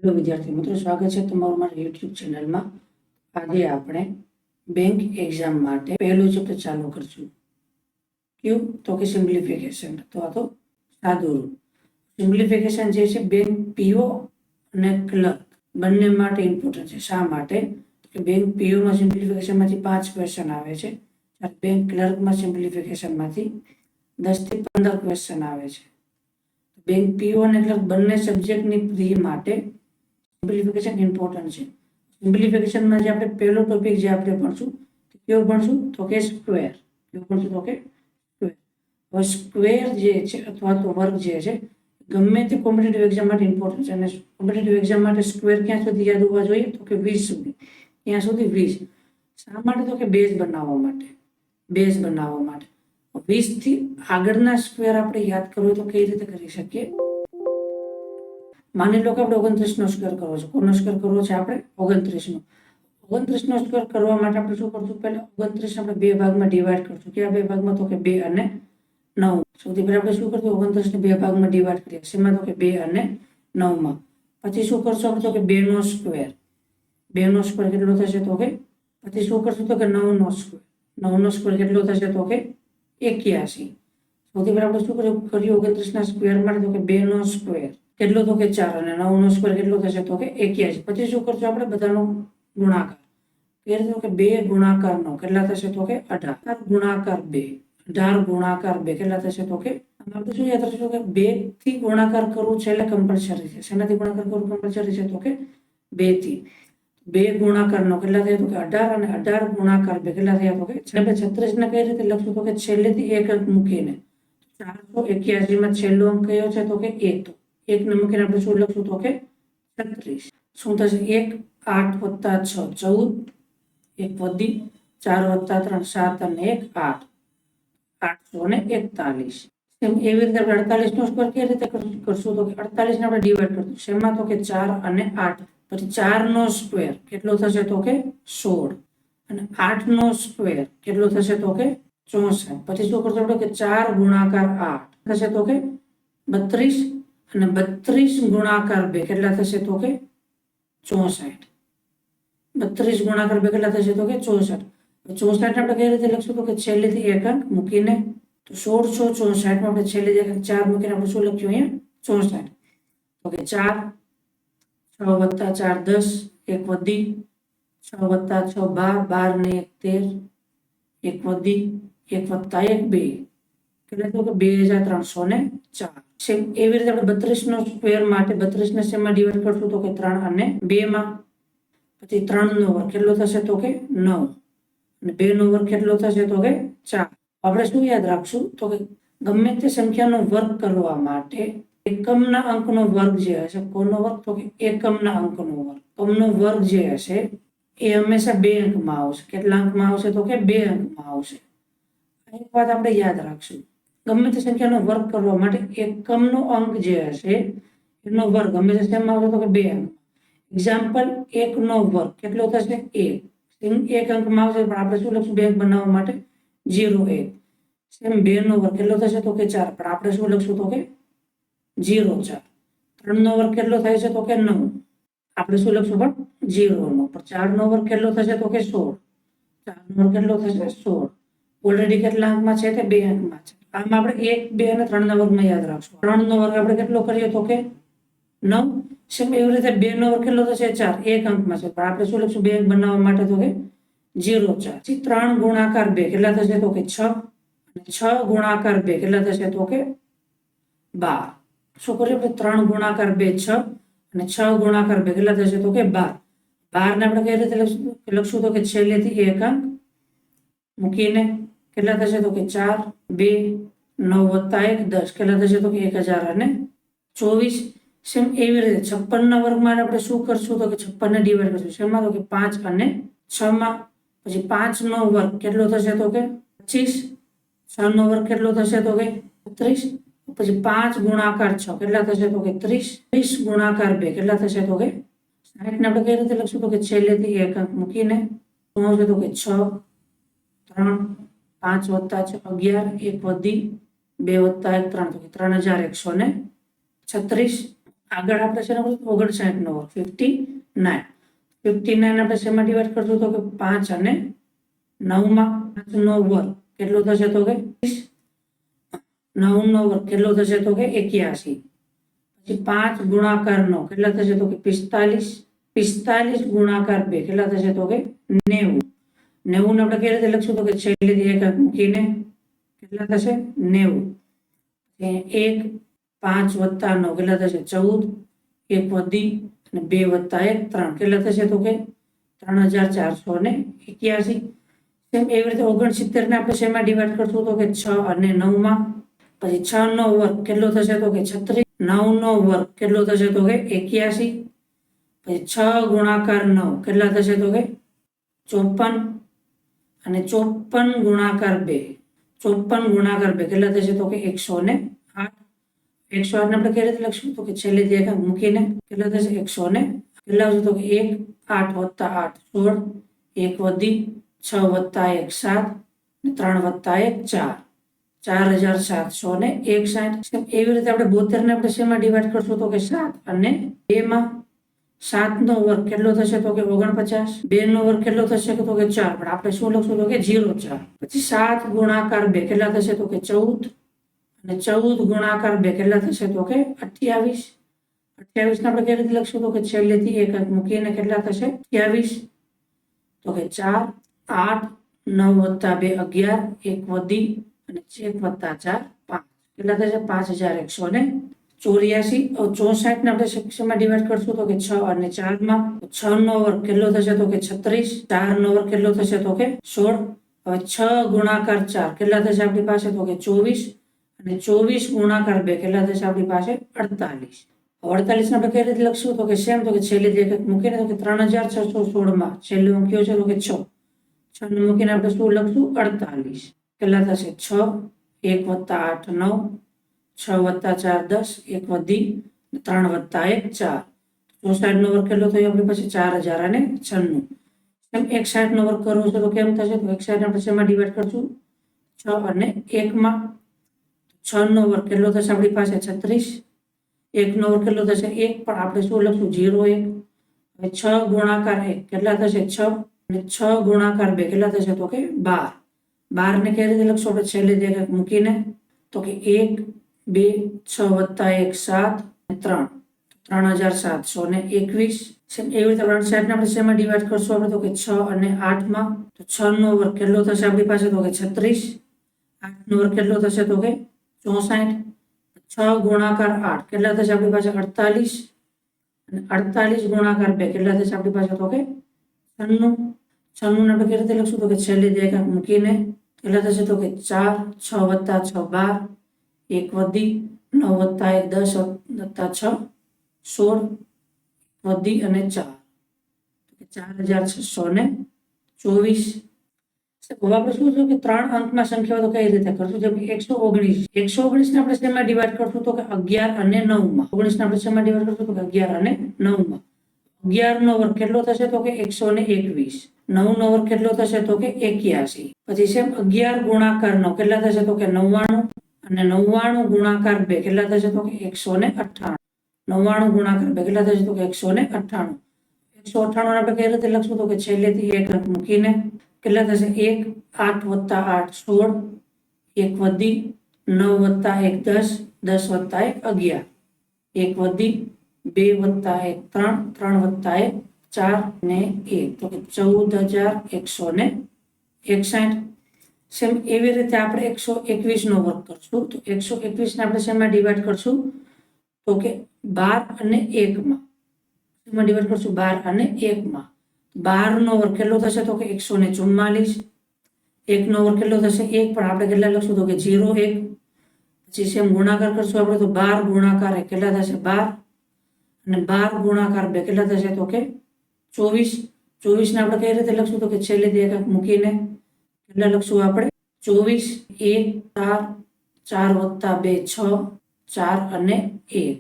Hello વિદ્યાર્થી મિત્રો, સ્વાગત છે તમારું મારા યુટ્યુબ ચેનલમાં. આજે આપણે બેંક એક્ઝામ માટે પહેલું ચેપ્ટર ચાલુ કરશું. કયું? તો કે સિમ્પ્લિફિકેશન. તો આ તો સાદું રૂપ. સિમ્પ્લિફિકેશન જે છે બેંક પીઓ અને ક્લર્ક બંને માટે ઇમ્પોર્ટન્ટ છે. શા માટે? કે બેંક પીઓમાં સિમ્પ્લિફિકેશનમાંથી 5 ક્વેશ્ચન આવે છે, જ્યારે બેંક ક્લર્કમાં સિમ્પ્લિફિકેશનમાંથી 10 થી 15 ક્વેશ્ચન આવે છે. બેંક પીઓ અને ક્લર્ક બંને સબ્જેક્ટની પ્રી માટે સિમ્પ્લિફિકેશન ઇમ્પોર્ટન્ટ છે. સિમ્પ્લિફિકેશનમાં જે આપણે પહેલો ટોપિક જે આપણે ભણશું કેવો ભણશું? તો કે સ્ક્વેર. કેવું ભણશું? તો કે સ્ક્વેર. હવે સ્ક્વેર જે છે અથવા તો વર્ગ જે છે ગમે તે કોમ્પિટિટિવ એક્ઝામ માટે ઇમ્પોર્ટન્ટ છે. અને કોમ્પિટિટિવ એક્ઝામ માટે સ્ક્વેર ક્યાં સુધી યાદ હોવા જોઈએ? તો કે 20 સુધી. ક્યાં સુધી? 20. શા માટે? તો કે બેઝ બનાવવા માટે. બેઝ બનાવવા માટે 20 થી આગળના સ્ક્વેર આપણે યાદ કરવો તો કઈ રીતે કરી શકીએ? માની લો કે આપણે 29 નો સ્ક્વેર કરવો છે. કોનો સ્ક્વેર કરવો છે? આપણે 29 નો. 29 નો સ્ક્વેર કરવા માટે આપણે શું કરશું? પહેલા 29 આપણે બે ભાગમાં ડિવાઈડ કરશું. કયા બે ભાગમાં? તો કે 2 અને 9. સૌથી પહેલા આપણે શું કરશું? 29 ને બે ભાગમાં ડિવાઈડ કરીએ. શેમાં? તો કે 2 અને 9 માં. પછી શું કરશું આપણે? તો કે 2 નો સ્ક્વેર. 2 નો સ્ક્વેર કેટલો થશે? તો કે પછી શું કરશું? તો કે 9 નો સ્ક્વેર. 9 નો સ્ક્વેર કેટલો થશે? તો કે 81. સૌથી પહેલા આપણે શું કર્યું? 29 ના સ્ક્વેર માટે? તો કે 2 નો સ્ક્વેર કેટલો? તો કે 4. અને 9 નો સ્ક્વેર કેટલો થશે? તો કે 81. પછી શું કરશું આપણે? બધાનો ગુણાકાર. કઈ રીતે? તો કે 2 ગુણાકાર 9 કેટલા થશે? તો કે 18 ગુણાકાર 2. 18 ગુણાકાર 2 કેટલા થશે? તો કે આપણે શું યાદ રાખશું કે 2 થી ગુણાકાર કરવું છે એટલે કમ્પલસરી છે. શેનાથી ગુણાકાર કરવું કમ્પલસરી છે? તો કે 2 થી. 2 ગુણાકાર 9 કેટલા થયા? તો કે 18. અને 18 ગુણાકાર 2 કેટલા થયા? તો કે આપણે 36 ને કઈ રીતે લખશું? તો કે છેલ્લેથી એક અંક મૂકીને. 481 માં છેલ્લો અંક કયો છે? તો કે 1. 1 ને મૂકીને આપણે શું લખશું? તો કે 36. શું થશે? 1 8 વત્તા 6 14. 1 વધી 4 વત્તા 3 7 અને 1 8. 841. એવી રીતે આપણે 48 નો સ્ક્વેર કઈ રીતે કરશું? તો કે 48 ને આપણે ડિવાઈડ કરશું. શેમાં? તો કે 4 અને 8. પછી 4 નો સ્ક્વેર કેટલો થશે? તો કે 16. અને 8 નો સ્ક્વેર કેટલો થશે? તો કે 64. પછી શું કરશું આપણે? કે 4 ગુણાકાર 8 થશે? તો કે 32. અને 32 ગુણાકાર 2 કેટલા થશે? તો કે 64. 32 ગુણાકાર 2 કેટલા થશે? તો કે 64. 64 આપણે કઈ રીતે લખશું? તો કે છેલ્લેથી એક અંક મૂકીને. તો 1664 માં આપણે છેલ્લે એક અંક 4 મૂકીને આપણે શું લખ્યું અહીંયા? 64. તો કે 4 6 વત્તા 4 10. 1 વધી 6 વત્તા 6 12. 12 ને 1 13. 1 વધી 1 વત્તા 1 2. એટલે તો કે 2304. સેમ એવી રીતે આપણે 32 નો સ્ક્વેર માટે 32 ને શેમાં ડિવાઈડ કરશું? તો કે 3 અને 2 માં. પછી 3 નો વર્ગ કેટલો થશે? તો કે 9. અને 2 નો વર્ગ કેટલો થશે? તો કે 4. આપણે શું યાદ રાખશું? તો કે ગમે તે સંખ્યાનો વર્ગ કરવા માટે એકમના અંકનો વર્ગ જે હશે. કોનો વર્ગ? તો કે એકમના અંકનો વર્ગ. એકમનો વર્ગ જે હશે એ હંમેશા 2 અંકમાં આવશે. કેટલા અંકમાં આવશે? તો કે 2 અંકમાં આવશે. એક વાત આપણે યાદ રાખશું. ગમે તે સંખ્યાનો વર્ગ કરવા માટે એકમનો અંક જે હશે એનો વર્ગ હંમેશા શેમાં આવશે? તો કે 2 અંક. એક્ઝામ્પલ 1 નો વર્ગ કેટલો થશે? 1. 1 અંકમાં આવશે, પણ આપણે શું લખશું? 2 અંક બનાવવા માટે 0 1. સેમ 2 નો વર્ગ કેટલો થશે? તો કે 4. પણ આપણે શું લખશું? તો કે 0 4. 3 નો વર્ગ કેટલો થાય છે? તો કે 9. આપણે શું લખશું? પણ 0 9. પણ 4 નો વર્ગ કેટલો થશે? તો કે 16. 4 નો વર્ગ કેટલો થશે? 16. ઓલરેડી કેટલા અંકમાં છે? તે 2 અંકમાં છે. આમાં આપણે 1 2 અને 3 ના વર્ગમાં યાદ રાખશું. 3 નો વર્ગ આપણે કેટલો કરીએ? તો કે 9. સેમ એવી રીતે 2 નો વર્ગ કેટલો થશે? 4. 1 અંકમાં છે, પણ આપણે શું લખશું? 2 અંક બનાવવા માટે? તો કે 0 4. પછી 3 ગુણાકાર 2 કેટલા થશે? તો કે 6. અને 6 ગુણાકાર 2 કેટલા થશે? તો કે 12. શું કરીએ આપણે? 3 ગુણાકાર 2 6. અને 6 ગુણાકાર 2 કેટલા થશે? તો કે 12. 12 ને આપણે કઈ રીતે લખશું? તો કે છેલ્લેથી એક અંક મૂકીને. કેટલા થશે? તો કે 4 2 9 વત્તા 1 10. કેટલા થશે? તો કે 1024. સેમ એવી રીતે 56 ના વર્ગ માટે આપણે શું કરશું? તો કે 56 ને ડિવાઈડ કરશું. શેમાં? તો કે 5 અને 6 માં. પછી 5 નો વર્ગ કેટલો થશે? તો કે 25. 6 નો વર્ગ કેટલો થશે? તો કે 30. પછી 5 ગુણાકાર 6 કેટલા થશે? તો કે 30. 30 ગુણાકાર 2 કેટલા થશે? તો કે 60 ને આપણે કઈ રીતે લખશું? તો કે છેલ્લેથી એક અંક મૂકીને. શું આવશે? તો કે 6 3 5 વત્તા 6 11. 1 વધી 2 વત્તા 1 3. તો કે 3136. આગળ આપણે શેના કરશું? 59 નો વર્ગ 59. 59 આપણે શેમાં ડિવાઈડ કરશું? તો કે 5 અને 9 માં. 5 નો વર્ગ કેટલો થશે? તો કે 9 નો વર્ગ કેટલો થશે? તો કે 81. પછી 5 ગુણાકાર 9 કેટલા થશે? તો કે 45. 45 ગુણાકાર 2 કેટલા થશે? તો કે 90. 90 ને આપણે કઈ રીતે લખશું? તો કે છેલ્લેથી એક મૂકીને કેટલા થશે? 90. 1 5 વત્તા 9 કેટલા થશે? 14. 1 વધી અને 2 વત્તા 1 3 કેટલા થશે? તો કે 3481. સેમ એવી રીતે 69 ને આપણે શેમાં ડિવાઈડ કરશું? તો કે 6 અને 9 માં. પછી 6 નો વર્ગ કેટલો થશે? તો કે 36. 9 નો વર્ગ કેટલો થશે? તો કે 81. પછી 6 ગુણાકાર 9 કેટલા થશે? તો કે 54. અને 54 ગુણાકાર 2 54 ગુણાકાર 2 કેટલા થશે? તો કે 108. 108 ને આપણે કઈ રીતે લખશું? તો કે છેલ્લેથી એક મૂકીને કેટલા થશે? 100 કેટલા આવશે? તો કે 1 8 વત્તા 8 16. 1 વધી 6 વત્તા 1 7 3 વત્તા 1 4 4761. એવી રીતે આપણે 72 ને આપણે શેમાં ડિવાઈડ કરશું? તો કે 7 અને 2 માં. 7 નો વર્ગ કેટલો થશે? તો કે 49. 2 નો વર્ગ કેટલો થશે? તો કે 4. પણ આપણે શું લખશું? તો કે 0 4. પછી 7 ગુણાકાર 2 કેટલા થશે? તો કે 14. અને 14 ગુણાકાર 2 કેટલા થશે? તો કે 28. 28 ને આપણે કઈ રીતે લખશું? તો કે છેલ્લેથી એક મૂકીને કેટલા થશે? 28. તો કે 4 8 9 વત્તા 2 11. 1 વધી અને 1 વત્તા 4 5 કેટલા થશે? 5184. 64 ને આપણે શેમાં ડિવાઈડ કરશું? તો કે 6 અને 4 માં. 6 નો વર્ગ કેટલો થશે? તો કે 36. 4 નો વર્ગ કેટલો થશે? તો કે 16. હવે 6 ગુણાકાર 4 કેટલા થશે આપણી પાસે? તો કે 24. અને 24 ગુણાકાર 2 કેટલા થશે આપણી પાસે? 48. 48 ને આપણે કઈ રીતે લખશું? તો કે સેમ, તો કે છેલ્લી એક મૂકીને તો કે 3616 માં છેલ્લું અંક કયો છે? તો કે 6. 6 ને મૂકીને આપણે શું લખશું? 48. કેટલા થશે? 6 1 વત્તા 8 9 6 વત્તા 4 10 1 વધી 3 વત્તા 1 4. 64 નો વર્ગ કેટલો થયો આપણી પાસે? 4096. એમ 61 નો વર્ગ કરવો છે તો કેમ થશે? તો 61 ને આપણે શેમાં ડિવાઈડ કરશું? 6 અને 1 માં. 6 નો વર્ગ કેટલો થશે આપણી પાસે? 36. 1 નો વર્ગ કેટલો થશે? 1. પણ આપણે શું લખશું? 0 1. હવે 6 ગુણાકાર 1 કેટલા થશે? 6. અને 6 ગુણાકાર 2 કેટલા થશે? તો કે 12. 12 ને કઈ રીતે લખશું? આપણે છેલ્લે એક મૂકીને તો કે 1 2 6 વત્તા 1 7 3 3721. એવી રીતે 68 ને આપણે શેમાં ડિવાઈડ કરશું? આપણે તો કે 6 અને 8 માં. તો 6 નો વર્ગ કેટલો થશે આપણી પાસે? તો કે 36. 8 નો વર્ગ કેટલો થશે? તો કે 64. 6 ગુણાકાર 8 કેટલા થશે આપણી પાસે? 48. અને 48 ગુણાકાર 2 કેટલા થશે આપણી પાસે? તો કે 96. 96 ને આપણે કઈ રીતે લખશું? તો કે છેલ્લે એક મૂકીને કેટલા થશે? તો કે 4 6 વત્તા 6 12. 1 વધી 9 વત્તા 1 10 વત્તા 6 16 વધી અને 4 4624. હવે આપણે શું છે કે 3 અંકમાં સંખ્યાઓ તો કઈ રીતે કરશું? જેમ કે 119. 119 ને આપણે શેમાં ડિવાઈડ કરશું? તો કે 11 અને 9 માં. 19 ને આપણે શેમાં ડિવાઈડ કરશું? તો કે 11 અને 9 માં. 11 નો વર્ગ કેટલો થશે? તો કે 121. 9 નો વર્ગ કેટલો થશે? તો કે 81. પછી સેમ 11 ગુણાકાર 9 કેટલા થશે? તો કે 99. અને 99 ગુણાકાર 2 કેટલા થશે? તો કે 198. 99 ગુણાકાર 2 કેટલા થશે? તો કે 198. 198 ને આપણે કઈ રીતે લખશું? તો કે છેલ્લેથી એક મૂકીને કેટલા થશે? 1 8 વત્તા 8 16. 1 વધી 9 વત્તા 1 10 10 વત્તા 1 11. 1 વધી 2 વત્તા 1 3 3 વત્તા 1 4 ને 1 તો કે 14161. સેમ એવી રીતે આપણે 121 નો વર્ગ કરશું. તો 121 ને આપણે શેમાં ડિવાઈડ કરશું? તો કે 12 અને 1 માં. શેમાં ડિવાઈડ કરશું? 12 અને 1 માં. 12 નો વર્ગ કેટલો થશે? તો કે 144. 1 નો વર્ગ કેટલો થશે? 1. પણ આપણે કેટલા લખશું? તો કે 0 1. પછી સેમ ગુણાકાર કરશું આપણે તો 12 ગુણાકાર 1 કેટલા થશે? 12. અને 12 ગુણાકાર 2 કેટલા થશે? તો કે 24. 24 ને આપણે કઈ રીતે લખશું? તો કે છેલ્લેથી એક મૂકીને કેટલા લખશું આપણે? 24 1 4 4 વત્તા 2 6 4 અને 1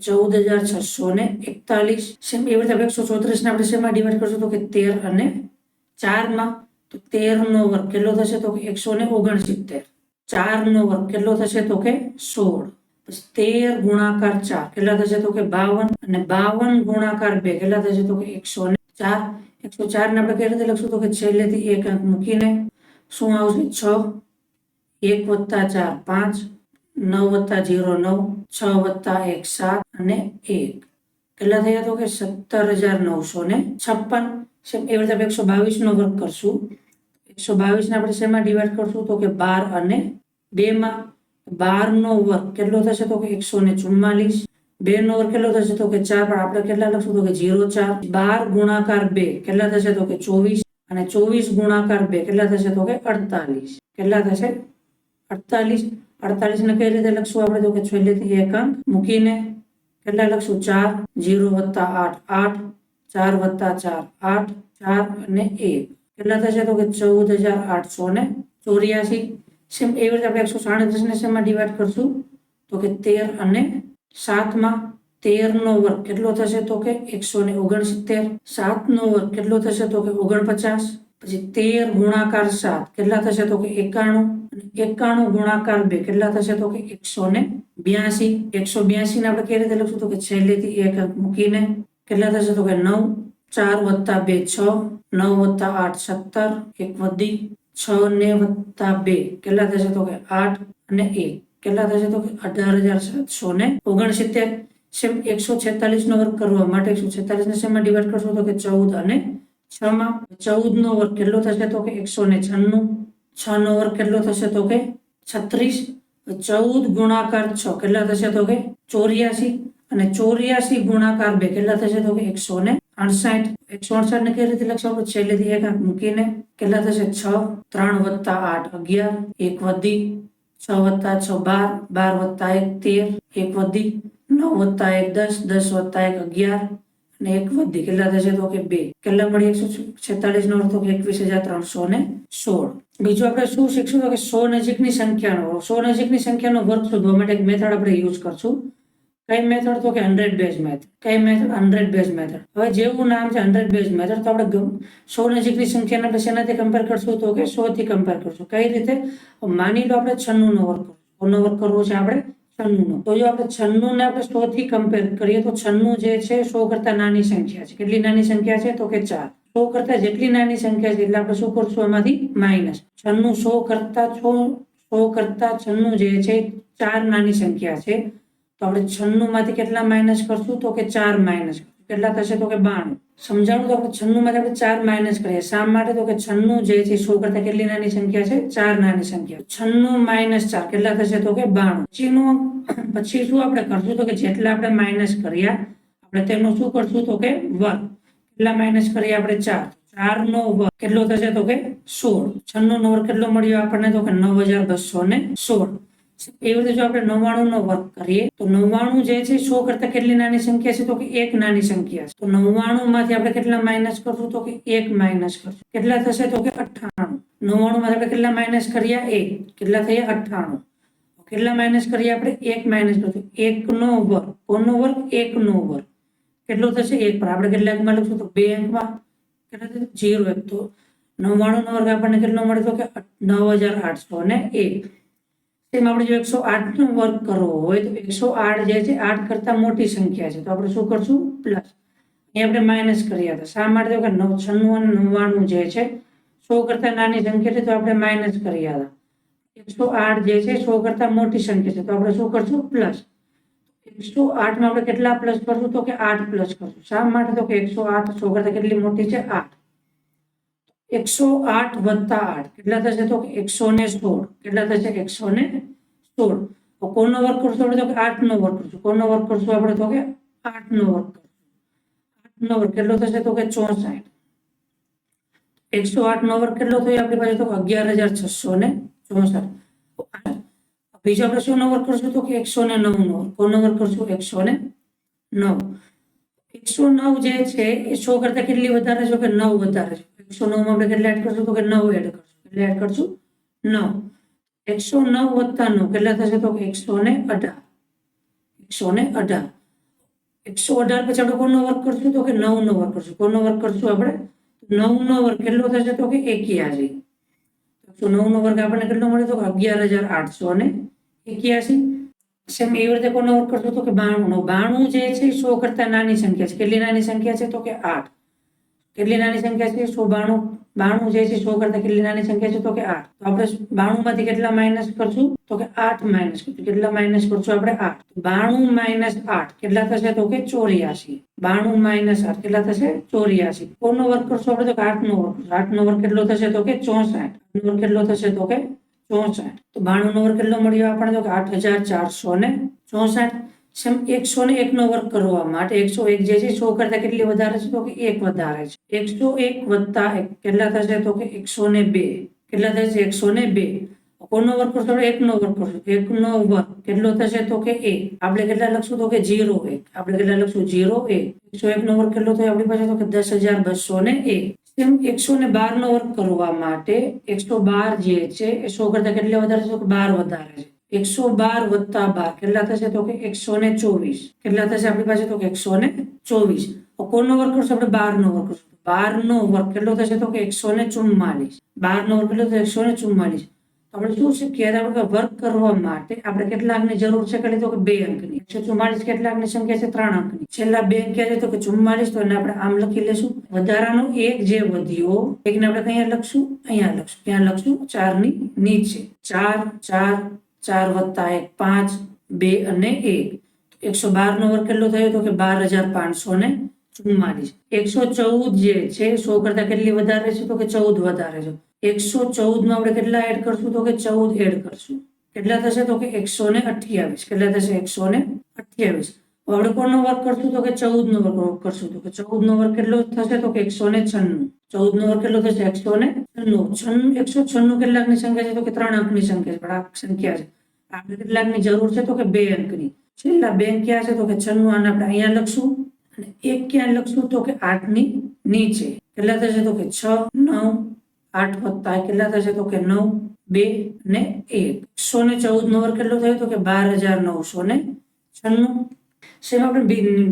14641. સેમ એવી રીતે 134 ને આપણે શેમાં ડિવાઈડ કરશું? તો કે 13 અને 4 માં. તો 13 નો વર્ગ કેટલો થશે? તો કે 169. 4 નો વર્ગ કેટલો થશે? તો કે 16. 13 ગુણાકાર 4 કેટલા થશે તો કે 52 અને 52 ગુણાકાર 2 કેટલા થશે તો કે 104. 104 ને આપણે કઈ રીતે લખશું તો કે છેલ્લેથી એક અંક મૂકીને શું આવશે 6 1 + 4 5 9 + 0 9 6 + 1 7 અને 1 કેટલા થયા તો કે 17,956. એવી રીતે આપણે 122 નો વર્ગ કરશું. 122 ને આપણે શેમાં ડિવાઈડ કરશું તો કે 12 અને 2 માં. 12 નો વર્ગ કેટલો થશે તો કે 144. 2 નો વર્ગ કેટલો થશે તો કે 4 પણ આપણે કેટલા લખશું તો કે 0,4. 12 ગુણાકાર 2 કેટલા થશે તો કે 24 અને 24 ગુણાકાર 2 કેટલા થશે તો કે 48. કેટલા થશે 48. 48 ને કઈ રીતે લખશું આપણે તો કે છેલ્લેથી એક અંક મૂકીને કેટલા લખશું 4 0 + 8 8 4 + 4 8 4 અને 1 કેટલા થશે તો કે 14,884. સેમ એવી રીતે આપણે 137 ને શેમાં ડિવાઈડ કરશું તો કે 13 અને 7 માં. 13 નો વર્ગ કેટલો થશે તો કે 169. 7 નો વર્ગ કેટલો થશે તો કે 49. પછી 13 ગુણાકાર 7 કેટલા થશે તો કે 91 અને 91 ગુણાકાર 2 કેટલા થશે તો કે 182. 182 ને આપણે કઈ રીતે લખશું તો કે છેલ્લેથી એક અંક મૂકીને કેટલા થશે તો કે 9 4 + 2 6 9 + 8 17 1 વધી 6 ને વત્તા 2 કેટલા થશે તો કે 8 અને 1 કેટલા થશે તો કે 18,769. સેમ 146 નો વર્ગ કરવા માટે 146 ને શેમાં ડિવાઈડ કરશો તો કે 14 અને 6 માં. 14 નો વર્ગ કેટલો થશે તો કે 196. 6 નો વર્ગ કેટલો થશે તો કે 36. 14 ગુણાકાર 6 કેટલા થશે તો કે 84 અને 84 ગુણાકાર 2 કેટલા થશે તો કે 168. 168 ને કઈ રીતે લખશું આપણે છેલ્લેથી એક અંક મૂકીને કેટલા થશે 6 3 + 8 11 1 વધી 6 + 6 12 12 + 1 13 1 વધી 9 + 1 10 10 + 1 11 અને 1 વધી કેટલા થશે તો કે 2 કેટલા મળી 146 નો અર્થ તો કે 21,316. બીજું આપણે શું શીખશું તો કે 100 નજીકની સંખ્યાનો વર્ગ શોધવા માટે એક મેથડ આપણે યુઝ કરશું. કઈ મેથડ તો કે 100 બેઝ મેથડ. કઈ મેથડ 100 બેઝ મેથડ. હવે જેવું નામ છે 100 બેઝ મેથડ તો આપણે 100 નજીકની સંખ્યાને આપણે શેનાથી કમ્પેર કરશું તો કે 100 થી કમ્પેર કરશું. કઈ રીતે માની લો આપણે 96 નો વર્ગ કોનો વર્ગ કરવો છે આપણે 96 નો. તો જો આપણે 96 ને આપણે 100 થી કમ્પેર કરીએ તો 96 જે છે 100 કરતા નાની સંખ્યા છે. કેટલી નાની સંખ્યા છે તો કે 4. 100 કરતા જેટલી નાની સંખ્યા છે એટલે આપણે શું કરશું એમાંથી માઇનસ. 96 100 કરતા 96 જે છે 4 નાની સંખ્યા છે તો આપણે 96 માંથી કેટલા માઇનસ કરશું તો કે 4 માઇનસ. કેટલા થશે તો કે 92. સમજાણું તો આપણે 96 માંથી આપણે 4 માઇનસ કરીએ. શા માટે તો કે 96 જે છે 100 કરતા કેટલી નાની સંખ્યા છે 4 નાની સંખ્યા. 96 - 4 કેટલા થશે તો કે 92. પછી શું આપણે કરશું તો કે જેટલા આપણે માઇનસ કર્યા આપણે તેનો શું કરશું તો કે વર્ગ. કેટલા માઇનસ કરીએ આપણે 4. 4 નો વર્ગ કેટલો થશે તો કે 16. 96 નો વર્ગ કેટલો મળ્યો આપણને તો કે 9,216. એવી રીતે જો આપણે 99 નો વર્ગ કરીએ તો 99 જે છે 100 કરતા કેટલી નાની સંખ્યા છે તો કે 1 નાની સંખ્યા છે. તો 99 માંથી આપણે કેટલા માઇનસ કરશું તો કે 1 માઇનસ કરશું. કેટલા થશે તો કે 98. 99 માંથી આપણે કેટલા માઇનસ કર્યા 1 કેટલા થયા 98. કેટલા માઇનસ કરીએ આપણે 1 માઇનસ કરશું. 1 નો વર્ગ કોનો વર્ગ 1 નો વર્ગ કેટલો થશે 1 પર આપણે કેટલા અંકમાં લખશું તો 2 અંકમાં કેટલા થશે 0 1. તો 99 નો વર્ગ આપણને કેટલો મળે તો કે 9,801. તેમ આપણે જો 108 નો વર્ગ કરવો હોય તો 108 જે છે 8 કરતા મોટી સંખ્યા છે તો આપણે શું કરશું પ્લસ. અહીં આપણે માઇનસ કર્યા હતા. શા માટે તો કે 96 અને 99 જે છે 100 કરતા નાની સંખ્યા છે તો આપણે માઇનસ કર્યા હતા. 108 જે છે 100 કરતા મોટી સંખ્યા છે તો આપણે શું કરશું પ્લસ. 108 માં આપણે કેટલા પ્લસ કરશું તો કે 8 પ્લસ કરશું. શા માટે તો કે 108 100 કરતા કેટલી મોટી છે 8. 108 + 8 કેટલા થશે તો કે 116. કેટલા થશે 116. તો કોનો વર્ગ કરશું આપણે તો કે 8 નો વર્ગ કરશું. કોનો વર્ગ કરશું આપણે તો કે 8 નો વર્ગ કરશું. 8 નો વર્ગ કેટલો થશે તો કે 64. 108 નો વર્ગ કેટલો થયો આપણી પાસે તો 11,664. બીજો આપણે શું નો વર્ગ કરશું તો કે 109 નો વર્ગ. કોનો વર્ગ કરશું 109. 109 જે છે એ 100 કરતા કેટલી વધારે છે કે 9 વધારે છે. 109 માં આપણે કેટલા એડ કરશું તો કે 9 એડ કરશું. કેટલા એડ કરશું 9. 109 + 9 કેટલા થશે તો કે 118. 118. 118 પછી આપણે કોનો વર્ગ કરશું તો કે 9 નો વર્ગ કરશું. કોનો વર્ગ કરશું આપણે 9 નો વર્ગ કેટલો થશે તો કે 81. 109 નો વર્ગ આપણને કેટલો મળે તો કે 11,881. સેમ એવી રીતે કોનો વર્ગ કરશું તો કે 92 જે છે 100 કરતા નાની સંખ્યા છે. કેટલી નાની સંખ્યા છે તો કે 8. કેટલી નાની સંખ્યા છે 192 જે છે 100 કરતા કેટલી નાની સંખ્યા છે તો કે 8. તો આપણે 92 માંથી કેટલા માઇનસ કરશું તો કે 8 માઇનસ કરશું. કેટલા માઇનસ કરશું આપણે 8. 92 માઇનસ 8 કેટલા થશે તો કે 84. 92 માઇનસ 8 કેટલા થશે 84. કોનો વર્ગ કરશું આપણે તો કે 8 નો વર્ગ. 8 નો વર્ગ કેટલો થશે તો કે 64. નો વર્ગ કેટલો થશે તો કે 64. તો 92 નો વર્ગ કેટલો મળ્યો આપણને તો કે 8464. સેમ 101 નો વર્ગ કરવા માટે 101 જે છે 100 કરતા કેટલી વધારે છે તો કે 1 વધારે છે. 101 વત્તા 1 કેટલા થશે તો કે 102. કેટલા થશે 102. કોનો વર્ગ કરશો 1 નો વર્ગ કરશો. 1 નો વર્ગ કેટલો થશે તો કે 1. આપણે કેટલા લખશું તો કે 01. આપણે કેટલા લખશું 01. 101 નો વર્ગ કેટલો થયો આપણી પાસે તો કે 10201. સેમ 112 નો વર્ગ કરવા માટે 112 જે છે એ 100 કરતા કેટલી વધારે છે તો કે 12 વધારે છે. 112 વત્તા 12 કેટલા થશે તો કે 124. કેટલા થશે આપણી પાસે તો કે 124. કોનો વર્ગ કરશો આપણે 12 નો વર્ગ કરશું. 12 નો વર્ગ કેટલો થશે તો કે 144. 12 નો વર્ગ કેટલો થશે 144. તો આપણે શું શીખ્યા આપણે વર્ગ કરવા માટે આપણે કેટલા અંકની જરૂર છે કેટલી તો કે 2 અંકની. 144 કેટલા અંકની સંખ્યા છે 3 અંકની. છેલ્લા 2 અંક ક્યાં છે તો કે 44. તો એને આપણે આમ લખી લેશું. વધારાનો 1 જે વધ્યો એકને આપણે કયા લખશું અહીંયા લખશું. ક્યાં લખશું 4 ની નીચે. 4 4 4 વત્તા 1 5 2 અને 1. 112 નો વર્ગ કેટલો થયો તો કે 12544. 114 જે છે 100 કરતા કેટલી વધારે છે તો કે 14 વધારે છે. 114 માં આપણે કેટલા એડ કરશું તો કે 14 એડ કરશું. કેટલા થશે તો કે 128. કેટલા થશે 128. આપણે કોનો વર્ગ કરશું તો કે 14 નો વર્ગ કરશું. તો કે 14 નો વર્ગ કેટલો થશે તો કે 196. 14 નો વર્ગ કેટલો થશે 196. 196 કેટલાકની સંખ્યા છે તો કે 3 અંકની સંખ્યા છે. પણ આ સંખ્યા છે આપણે કેટલાકની જરૂર છે તો કે 2 અંકની. છેલ્લા 2 અંક ક્યાં છે તો કે 96. અને આપણે અહીંયા લખશું અને 1 ક્યાં લખશું તો કે 8 ની નીચે. કેટલા થશે તો કે 6 9 8 વત્તા કેટલા થશે તો કે 9 2 અને 1. 114 નો વર્ગ કેટલો થયો તો કે 12996. સેમ આપણે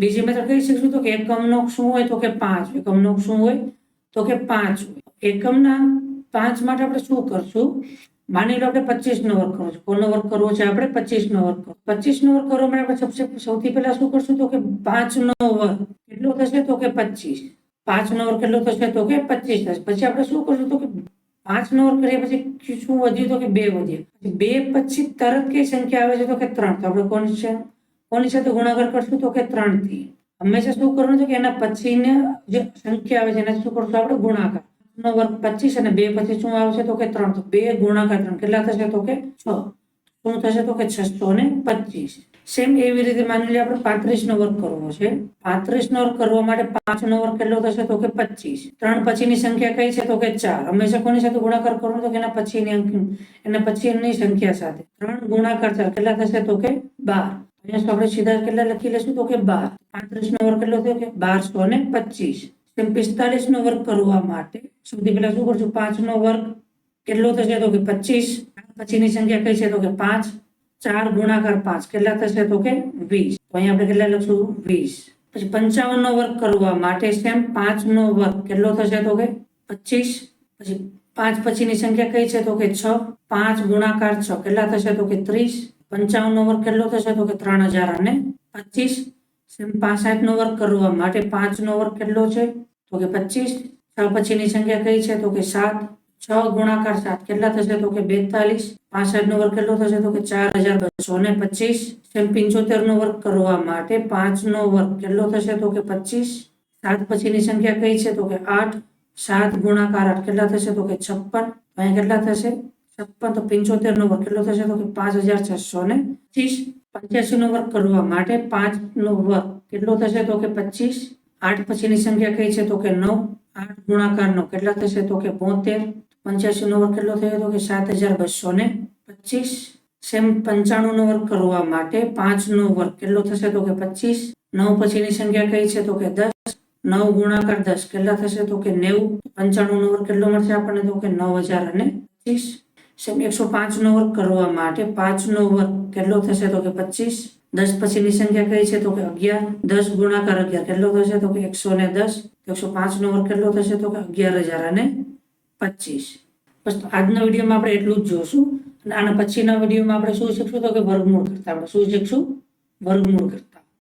બીજી મેથડ કહી શકશું તો કે એકમનો શું હોય તો કે 5. એકમનો શું હોય તો કે 5. એકમના 5 માટે આપણે શું કરશું માની લો આપણે 25 નો વર્ગ કરવો છે. કોનો વર્ગ કરવો છે આપણે 25 નો વર્ગ. 25 નો વર્ગ કરવા માટે આપણે સૌથી પહેલા શું કરશું તો કે 5 નો વર્ગ કેટલો થશે તો કે 25. 5 નો વર્ગ કેટલો થશે તો કે 25 થશે. પછી આપણે શું કરશું તો કે 5 નો વર્ગ કર્યા પછી શું વધ્યું તો કે 2 વધ્યા. 2 પછી તરત કઈ સંખ્યા આવે છે તો કે 3. તો આપણે કોની સાથે ગુણાકાર કરશું તો કે 3 થી. હંમેશા શું કરવાનું છે કે એના પછીને જે સંખ્યા આવે છે એને શું કરશું આપણે ગુણાકાર. નો વર્ગ 25 અને 2 પછી શું આવશે તો કે 3. તો 2 ગુણાકાર 3 કેટલા થશે તો કે 6. શું થશે તો કે 625. સેમ એવી રીતે માની લઈએ આપણે 35 નો વર્ગ કરવો છે. 35 નો વર્ગ કરવા માટે 5 નો વર્ગ કેટલો થશે તો કે 25. 3 પછીની સંખ્યા કઈ છે તો કે 4. હંમેશા કોની સાથે ગુણાકાર કરવાનો તો કે એના પછીની સંખ્યા સાથે. 3 ગુણાકાર 4 કેટલા થશે તો કે 12. અહીંયા આપણે સીધા કેટલા લખી લેશું તો કે 12. 35 નો વર્ગ કેટલો થયો કે 1225. 45 નો વર્ગ કરવા માટે સૌથી પહેલા શું કરશું 5 નો વર્ગ કેટલો થશે તો કે 25. પછીની સંખ્યા કઈ છે તો કે 5. 4 ગુણાકાર 5 કેટલા થશે તો કે 20. તો અહીંયા આપણે કેટલા લખશું 20. પછી 55 નો વર્ગ કરવા માટે સેમ 5 નો વર્ગ કેટલો થશે તો કે 25. પછી 5 પછીની સંખ્યા કઈ છે તો કે 6. 5 ગુણાકાર 6 કેટલા થશે તો કે 30. 55 નો વર્ગ કેટલો થશે તો કે 3025. સેમ 65 નો વર્ગ કરવા માટે 5 નો વર્ગ કેટલો છે તો કે 25. 6 પછીની સંખ્યા કઈ છે તો કે 7. 6 ગુણાકાર 7 કેટલા થશે તો કે 42. 65 નો વર્ગ કેટલો થશે તો કે 4225. સેમ 75 નો વર્ગ કરવા માટે 5 નો વર્ગ કેટલો થશે તો કે 25. 7 પછીની સંખ્યા કઈ છે તો કે 8. 7 ગુણાકાર 8 કેટલા થશે તો કે 56. અહીંયા કેટલા થશે 56. તો 75 નો વર્ગ કેટલો થશે તો કે 5625. 85 નો વર્ગ કરવા માટે 5 નો વર્ગ કેટલો થશે તો કે 25. 8 પછીની સંખ્યા કઈ છે તો કે 9. 8 ગુણાકાર 9 કેટલા થશે તો કે 72. 85 નો વર્ગ કેટલો થયો તો કે 7225. સેમ 95 નો વર્ગ કરવા માટે 5 નો વર્ગ કેટલો થશે તો કે 25. 9 પછીની સંખ્યા કઈ છે તો કે 10. 9 ગુણાકાર 10 કેટલા થશે તો કે 90. 95 નો વર્ગ કેટલો મળશે આપણને તો કે 9025. સેમ 105 નો વર્ગ કરવા માટે 5 નો વર્ગ કેટલો થશે તો કે 25. 10 પછીની સંખ્યા કઈ છે તો કે 11. 10 ગુણાકાર 11 કેટલો થશે તો કે 110. 105 નો વર્ગ કેટલો થશે તો કે 11025. બસ આજના વિડીયોમાં આપણે એટલું જ જોશું. અને આના પછીના વિડીયોમાં આપણે શું શીખશું તો કે વર્ગમૂળ કરતા. આપણે શું શીખશું? વર્ગમૂળ કરતા.